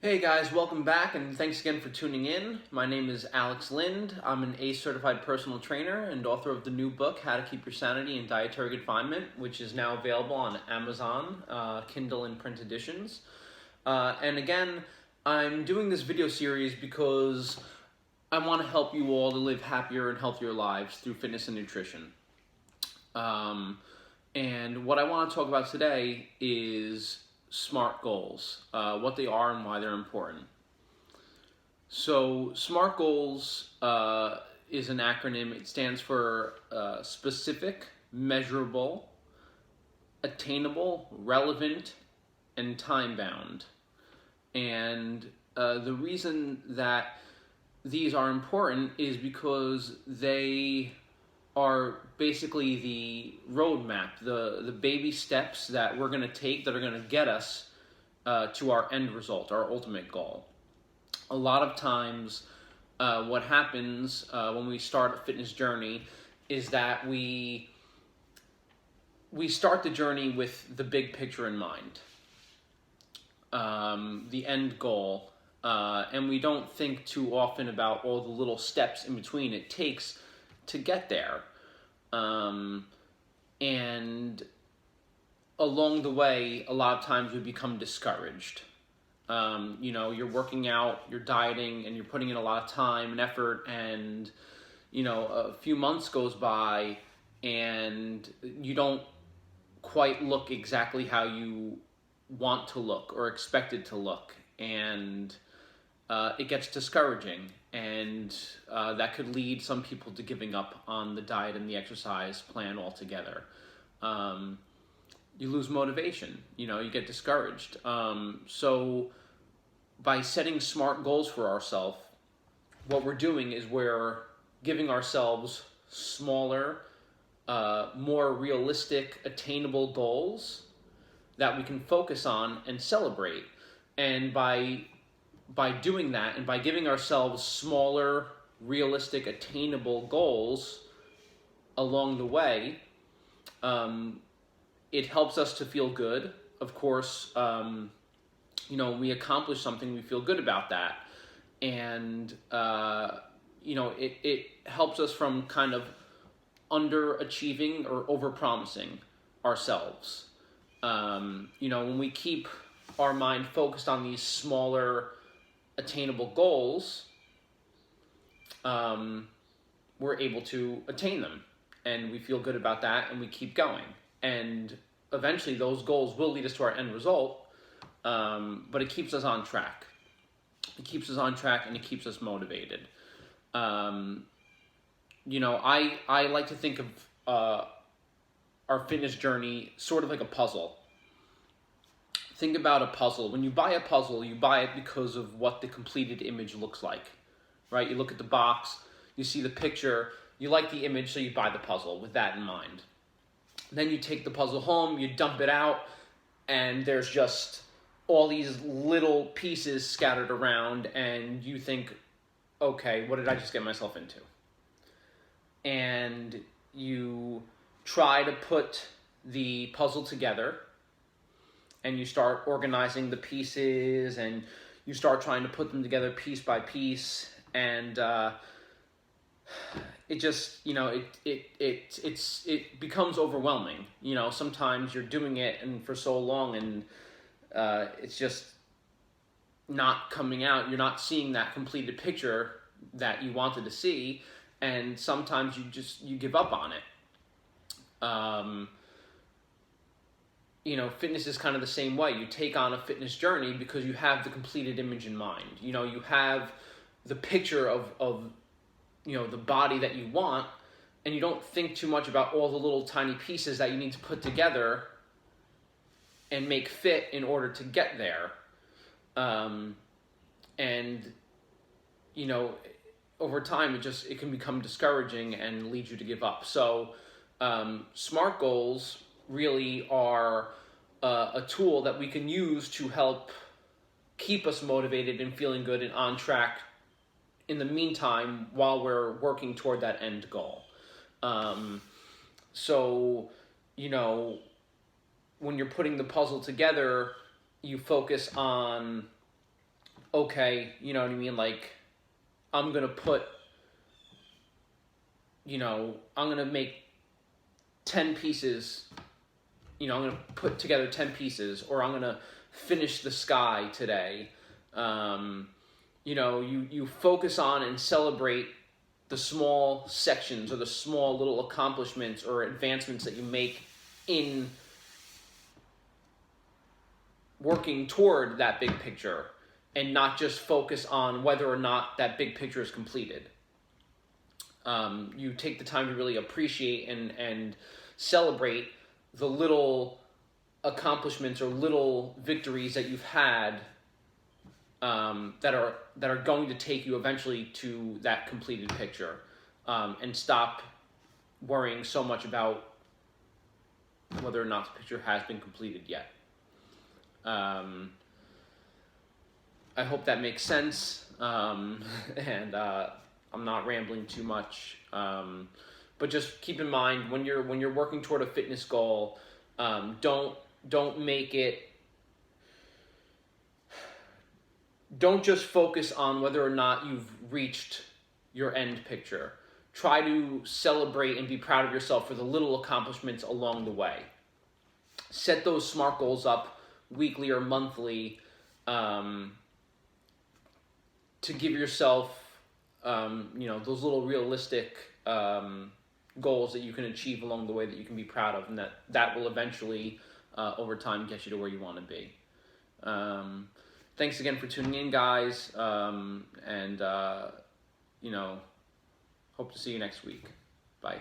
Hey guys, welcome back and thanks again for tuning in. My name is Alex Lind. I'm an ACE certified personal trainer and author of the new book, How to Keep Your Sanity in Dietary Confinement, which is now available on Amazon, Kindle and print editions. And again, I'm doing this video series because I want to help you all to live happier and healthier lives through fitness and nutrition. And what I want to talk about today is SMART goals, what they are and why they're important. So SMART goals is an acronym. It stands for specific, measurable, attainable, relevant, and time-bound. And the reason that these are important is because they are basically the roadmap, the baby steps that we're going to take that are going to get us to our end result, our ultimate goal. A lot of times, what happens when we start a fitness journey is that we start the journey with the big picture in mind, the end goal, and we don't think too often about all the little steps in between it takes to get there. And along the way, a lot of times we become discouraged. You're working out, you're dieting, and you're putting in a lot of time and effort, and, a few months goes by, and you don't quite look exactly how you want to look or expected to look, and it gets discouraging, and that could lead some people to giving up on the diet and the exercise plan altogether. You lose motivation, you get discouraged. So by setting SMART goals for ourselves, what we're doing is we're giving ourselves smaller, more realistic, attainable goals that we can focus on and celebrate. And by doing that and by giving ourselves smaller, realistic, attainable goals along the way, it helps us to feel good. Of course, we accomplish something, we feel good about that. And, it helps us from kind of underachieving or overpromising ourselves. When we keep our mind focused on these smaller, attainable goals, we're able to attain them, and we feel good about that, and we keep going. And eventually those goals will lead us to our end result, but it keeps us on track. It keeps us on track, and it keeps us motivated. I like to think of our fitness journey sort of like a puzzle. Think about a puzzle. When you buy a puzzle, you buy it because of what the completed image looks like, right? You look at the box, you see the picture, you like the image, so you buy the puzzle with that in mind. Then you take the puzzle home, you dump it out, and there's just all these little pieces scattered around, and you think, okay, what did I just get myself into? And you try to put the puzzle together, and you start organizing the pieces, and you start trying to put them together piece by piece, and it just, it becomes overwhelming. Sometimes you're doing it and for so long, and it's just not coming out. You're not seeing that completed picture that you wanted to see, and sometimes you give up on it. Fitness is kind of the same way. You take on a fitness journey because you have the completed image in mind. You have the picture of the body that you want, and you don't think too much about all the little tiny pieces that you need to put together and make fit in order to get there. Over time, it can become discouraging and lead you to give up. So SMART goals really are a tool that we can use to help keep us motivated and feeling good and on track in the meantime while we're working toward that end goal. When you're putting the puzzle together, you focus on okay, you know what I mean? Like, I'm going to put, you know, I'm going to make 10 pieces, you know, I'm going to put together 10 pieces, or I'm going to finish the sky today. You know, you focus on and celebrate the small sections or the small little accomplishments or advancements that you make in working toward that big picture, and not just focus on whether or not that big picture is completed. You take the time to really appreciate and celebrate the little accomplishments or little victories that you've had, that are going to take you eventually to that completed picture, and stop worrying so much about whether or not the picture has been completed yet. I hope that makes sense, and I'm not rambling too much. But just keep in mind, when you're working toward a fitness goal, don't make it. Don't just focus on whether or not you've reached your end picture. Try to celebrate and be proud of yourself for the little accomplishments along the way. Set those SMART goals up weekly or monthly, to give yourself, you know, those little realistic goals that you can achieve along the way, that you can be proud of, and that will eventually, over time, get you to where you want to be. Thanks again for tuning in, guys, and you know, hope to see you next week. Bye.